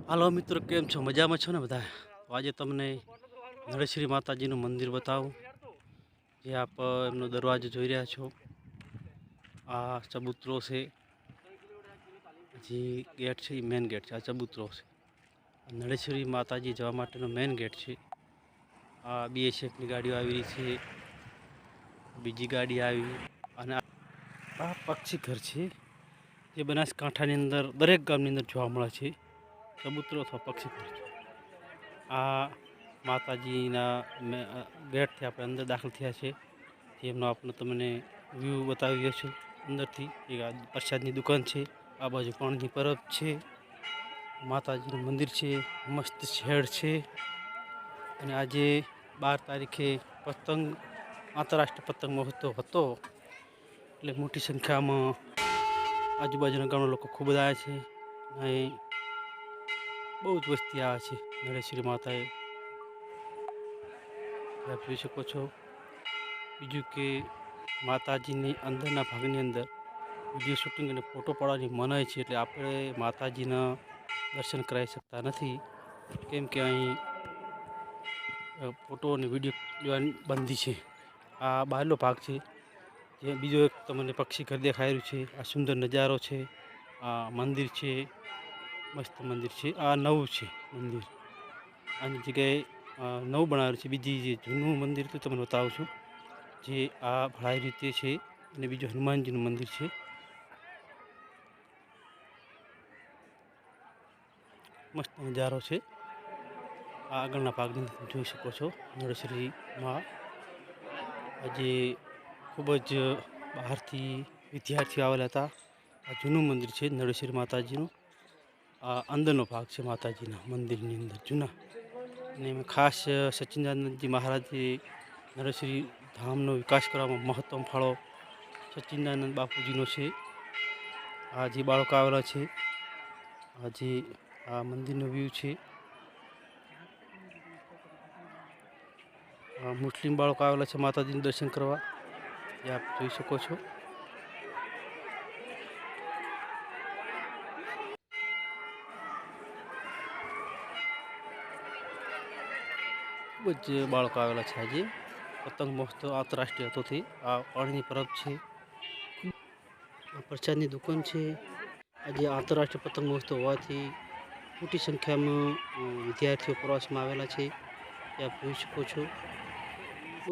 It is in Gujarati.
હાલો મિત્રો, કેમ છો? મજામાં છો ને બધા? તો આજે તમને નળેશ્વરી માતાજીનું મંદિર બતાવું. જે આપ એમનો દરવાજો જોઈ રહ્યા છો. આ ચબૂતરો છે. જે ગેટ છે એ મેન ગેટ છે. આ ચબૂતરો છે. નળેશ્વરી માતાજી જવા માટેનો મેન ગેટ છે. આ BSFની ગાડીઓ આવી રહી છે. બીજી ગાડી આવી. અને આ પક્ષી ઘર છે, જે બનાસકાંઠાની અંદર દરેક ગામની અંદર જોવા મળે છે. ચબૂતરો અથવા પક્ષી ઘર છે. આ માતાજીના ગેટથી આપણે અંદર દાખલ થયા છે. જેમનો આપણે તમને વ્યૂ બતાવી રહ્યો છું અંદરથી. એક આ પ્રસાદની દુકાન છે. આ બાજુ પાણીની પરબ છે. માતાજીનું મંદિર છે. મસ્ત શેડ છે. અને આજે 12 તારીખે આંતરરાષ્ટ્રીય પતંગ મહોત્સવ હતો. એટલે મોટી સંખ્યામાં આજુબાજુના ગામના લોકો ખૂબ જ આવ્યા છે. અહીં બહુ જ વસ્તી આવે છે નળેશ્વરી માતાએ. આપ જોઈ શકો છો. બીજું કે માતાજીની અંદરના ભાગની અંદર વિડીયો શૂટિંગ અને ફોટો પાડવાની મનાઈ છે. એટલે આપણે માતાજીના દર્શન કરાવી શકતા નથી, કેમ કે અહીં ફોટો અને વિડીયો લેવાની બંધી છે. આ બહારનો ભાગ છે. જે બીજો એક તમને પક્ષી ઘર દેખાઈ રહ્યું છે. આ સુંદર નજારો છે. આ મંદિર છે, મસ્ત મંદિર છે. આ નવું છે મંદિર. આની જગ્યાએ નવું બનાવેલું છે. બીજી જે જૂનું મંદિર હતું તમને બતાવું છું, જે આ ભળાઈ રીતે છે. અને બીજું હનુમાનજીનું મંદિર છે. મસ્ત નજારો છે. આ આગળના ભાગની અંદર જોઈ શકો છો. નળેશ્વરીમાં આજે ખૂબ જ બહારથી વિદ્યાર્થીઓ આવેલા હતા. આ જૂનું મંદિર છે નળેશ્વરી માતાજીનું. આ અંદરનો ભાગ છે માતાજીના મંદિરની અંદર જૂના. અને એમાં ખાસ સચ્ચિદાનંદજી મહારાજે નળેશ્વરી ધામનો વિકાસ કરવામાં મહત્ત્વનો ફાળો સચ્ચિદાનંદ બાપુજીનો છે. આ જે બાળકો આવેલા છે, આ મંદિરનો વ્યૂ છે. મુસ્લિમ બાળકો આવેલા છે માતાજીનું દર્શન કરવા, જે આપ જોઈ શકો છો. ખૂબ જ બાળકો આવેલા છે આજે. પતંગ મહોત્સવ આંતરરાષ્ટ્રીય હતો તે. આ પાણીની પરબ છે. પ્રસાદની દુકાન છે. આજે આંતરરાષ્ટ્રીય પતંગ મહોત્સવ હોવાથી મોટી સંખ્યામાં વિદ્યાર્થીઓ પ્રવાસમાં આવેલા છે. આપ જોઈ શકો છો.